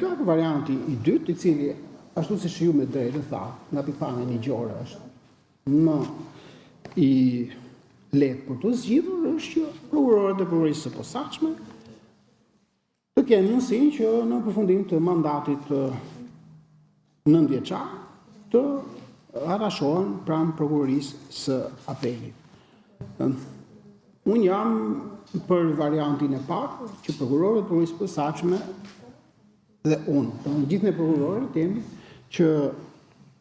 dyta, varianti i dytë, i cili, ashtu si ju me drejtë tha, nga pikpamja ligjore është më i lehtë për të zgjidhur, është që prokurorët e prokurorisë së posaçme të kenë mundësinë që në përfundim të mandatit 9 vjeçar të arashohen pranë prokurorisë së apelit. Unë jam për variantin e parë që prokurorët e prokurorisë së posaçme dhe unë, gjithë ne prokurorët jemi që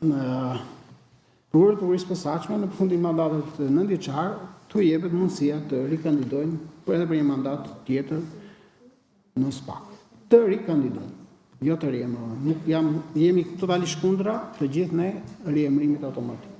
prokurorët e prokurorisë së posaçme në përfundim të mandatit 9 vjeçar të jepet mundësia të rikandidojnë edhe për një mandat tjetër në SPAK. Të rikandidojnë, jo të riemërohen. Jemi totalisht kundra të gjithë ne riemërimit automatik.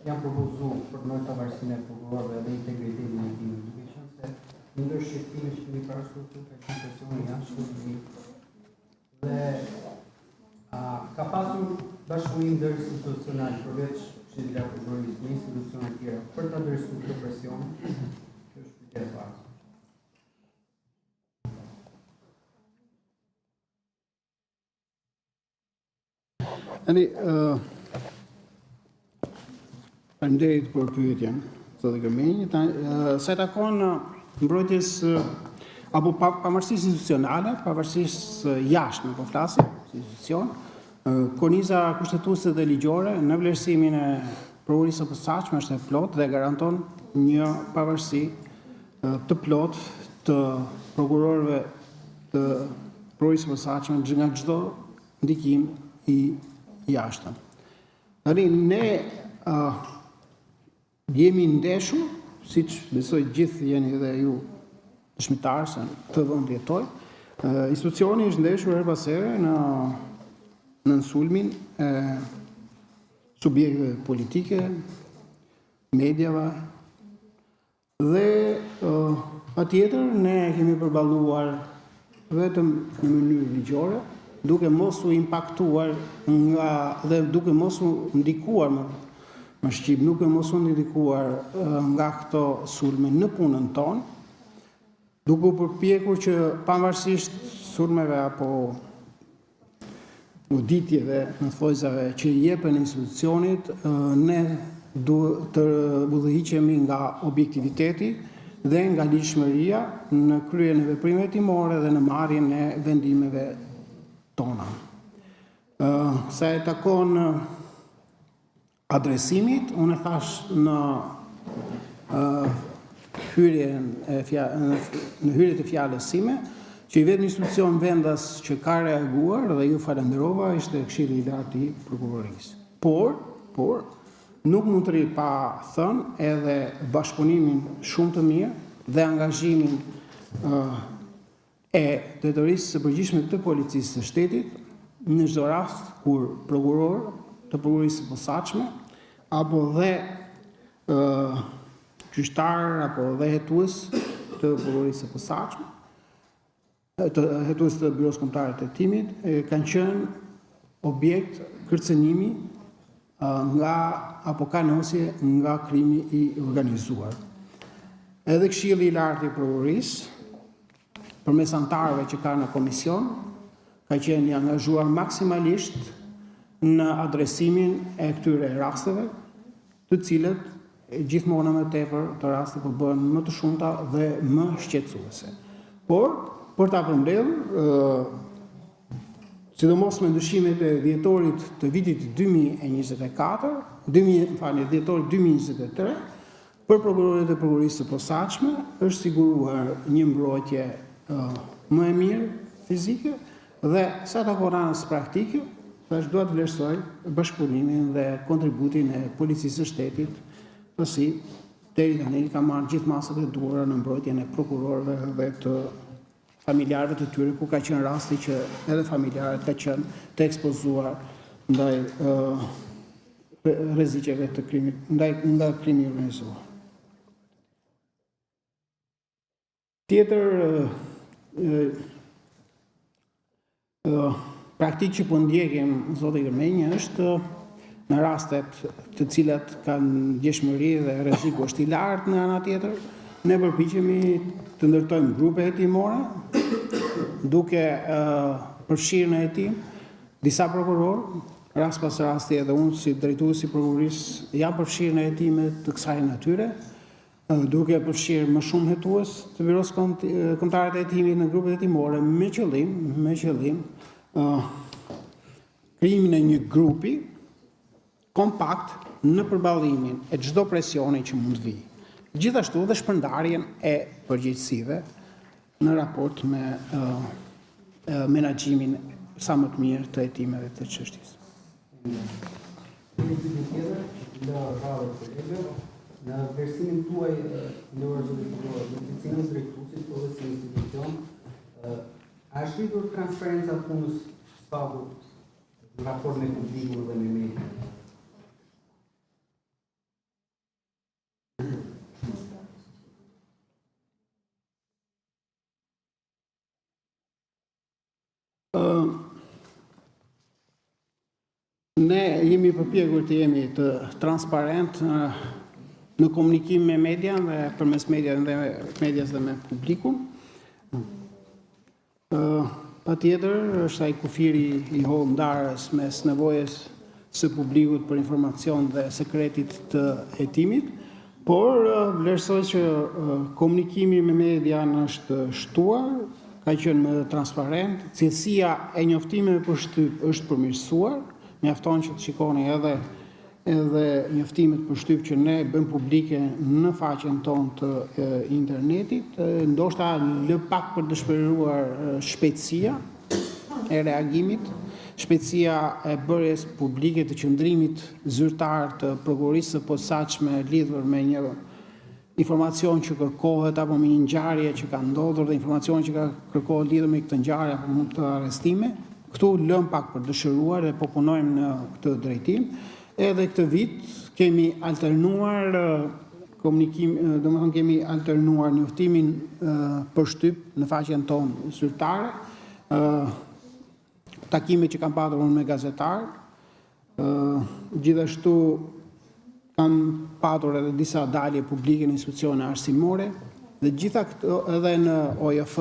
Janë propozuar për në pavarësinë e prokurorëve dhe integritetin e tyre, duke qenë se ndër shqetësimet që kemi parashkuar këtu ka qenë janë shkëlqyer. Dhe ka pasur bashkëpunim ndërinstitucional përveç Këshillit të Prokurorisë me institucione të tjera për ta ndërsuar këtë presion. Kjo është pyetja e parë. Faleminderit për pyetjen, zotë Gërmenyi. Sa i takon mbrojtjes apo pavarësisë institucionale, pavarësisë jashtme, po flasim, si institucion, korniza kushtetuese dhe ligjore në vlerësimin e prokurorisë së posaçme është e plotë dhe garanton një pavarësi të plotë të prokurorëve të prokurorisë së posaçme nga çdo ndikim i jashtëm. Tani ne jemi ndeshur, siç besoj gjithë jeni dhe ju dëshmitarë se të vend jetoj. Institucioni është ndeshur her pas here në sulmin e subjekteve politike, mediave dhe patjetër ne kemi përballuar vetëm në mënyrë ligjore, duke mos u impaktuar dhe duke mos u ndikuar më shqip, duke mos u ndikuar nga këto sulme në punën tonë, duke u përpjekur që pavarësisht sulmeve apo uditjeve në thojzave që jepen institucionit, ne duhet të udhëhiqemi nga objektiviteti dhe nga ligjshmëria në kryen e veprimeve timore dhe në marrjen e vendimeve tona. Sa e takon adresimit, unë e thash në hyrjet e fjalës sime, që i vetë institucion vendas që ka reaguar dhe ju falenderova ishte Këshilli i Lartë i Prokurorisë. Por, nuk mund të rri pa thënë edhe bashkëpunimin shumë të mirë dhe angazhimin e drejtorisë së përgjithshme të policisë së shtetit në çdo rast kur prokuror të prokurorisë së posaçme apo dhe gjyqtar apo dhe hetues të prokurorisë së posaçme, hetues të Byros Kombëtare të Hetimit, kanë qenë objekt kërcënimi apo kanosje nga krimi i organizuar. Edhe Këshilli i Lartë i Prokurorisë, përmes antarëve që ka në komision, ka qenë i angazhuar maksimalisht në adresimin e këtyre rasteve, të cilët gjithmonë më tepër të raste po bëhen më të shumta dhe më shqetësuese. Por, për ta përmbledhur, sidomos me ndryshimet e dhjetorit të vitit 2024, dhjetorit 2023, për prokurorët e prokurorisë së posaçme është siguruar një mbrojtje më e mirë fizike dhe sa takon anës praktike, tash dua të vlerësoj bashkëpunimin dhe kontributin e policisë së shtetit, pasi deri tani ka marrë gjithë masat e duhura në mbrojtjen e prokurorëve dhe të familjarëve të tyre, ku ka qenë rasti që edhe familjarët ka qenë të ekspozuar ndaj rreziqeve të krimit, nga krimi i organizuar. Tjetër praktikë që po ndjekim, zoti Gërmenjë, është në rastet të cilat kanë djeshmëri dhe rreziku është i lartë në ana tjetër, ne përpiqemi të ndërtojmë grupe hetimore, duke përfshirë në hetim disa prokurorë, rast pas rasti edhe unë si drejtuesi i prokurorisë jam përfshirë në hetime të kësaj natyre, duke përfshirë më shumë hetues të Biros Kombëtare të Hetimit në grupet hetimore me qëllim krijimin e një grupi kompakt në përballimin e çdo presioni që mund të vijë. Gjithashtu dhe shpërndarjen e përgjegjësive në raport me menaxhimin sa më të mirë të hetimeve të çështjes. Në versimin tuaj në cilën drejtuesit po dhe si institucion, a është rritur transparenca punës SPAD-ut në raport me publikun dhe me media? Ne jemi përpjekur të jemi të transparent në komunikim me media dhe përmes medias dhe me publikun. Patjetër është ai kufiri i hollë ndarës mes nevojës së publikut për informacion dhe sekretit të hetimit, por vlerësoj që komunikimi me media është shtuar, ka qenë më transparent, cilësia e njoftimeve për shtyp është përmirësuar, mjafton që të shikoni edhe njoftimet për shtyp që ne bëjmë publike në faqen tonë të internetit, ndoshta lë pak për dëshpëruar shpejtësia e reagimit, shpejtësia e bërjes publike të qëndrimit zyrtar të prokurorisë së posaçme lidhur me një informacion që kërkohet apo me një ngjarje që ka ndodhur dhe informacion që ka kërkohet lidhur me këtë ngjarje apo me këtë arrestime. Këtu lëm pak për dëshiruar dhe po punojmë në këtë drejtim. Edhe këtë vit kemi alternuar kemi alternuar njoftimin për shtyp në faqen tonë zyrtare, takimet që kam patur unë me gazetar, gjithashtu kam patur edhe disa dalje publike në institucione arsimore, dhe gjitha këto edhe në OJF,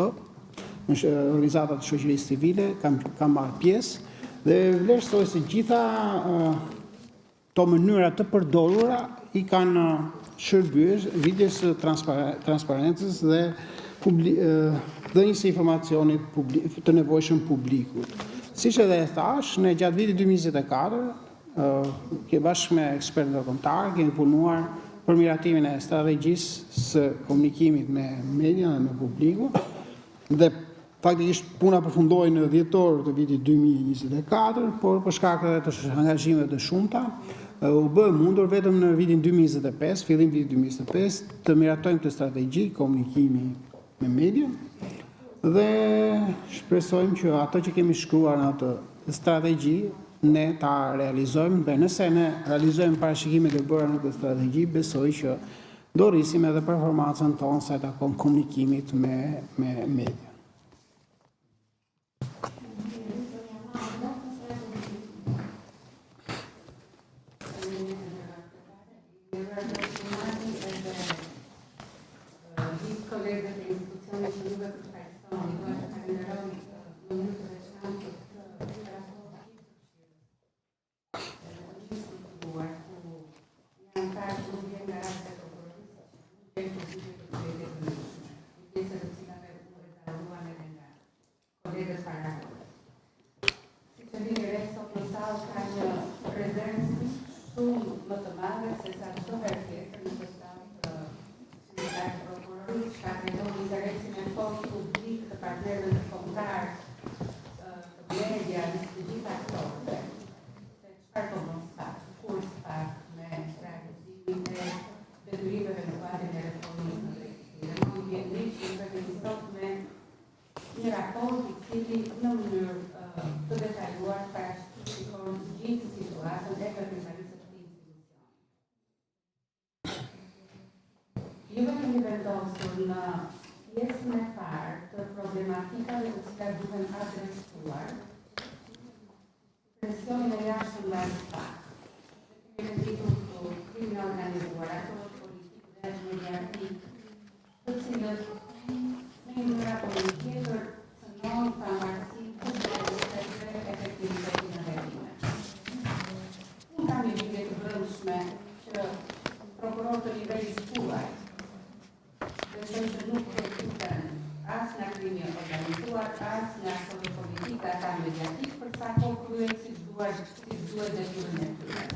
në organizatat të shoqërisë civile, kam marrë pjesë, dhe vlerësoj se gjitha to mënyra të përdorura i kanë shërbyer rritjes së transparencës dhe dhënies së informacionit të nevojshëm publikut. Siç edhe e thash, ne gjatë vitit 2024, bashkë me ekspertë ndërkombëtar, kemi punuar për miratimin e strategjisë së komunikimit me media dhe me publikun, dhe faktikisht puna përfundoi në dhjetor të vitit 2024, por për shkak të angazhimeve të shumta, u bë mundur vetëm në vitin 2025, fillim vitit 2025, të miratojmë këtë strategji komunikimi me media dhe shpresojmë që ato që kemi shkruar në atë strategji ne ta realizojmë, dhe nëse ne realizojmë parashikimet e bëra në këtë strategji, besoj që do rrisim edhe performancën tonë sa i takon komunikimit me media. një raport I cili në mënyrë të detajuar parashikon gjithë situatën e veprimtarisë të këtij institucioni. Ju kemi vendosur në pjesën e parë të problematikave të cilat duhen adresuar presionin e jashtëm nga Stati. Kemi venditur këtu krimin organizuar, aktorët politikë dhe mediatik, të cilët në një mënyrë apo në tjetër cënon pavarësinë kushtetuse dhe efektivitetin e veprimeve. Unë kam një pyetje të brendshme që prokurorët të nivelit tuaj besoj që nuk përfiten as nga krimi organizuar, as nga aktorët politikë, ata mediatik, për sa kohë kryen si duhet detyrën e tyre.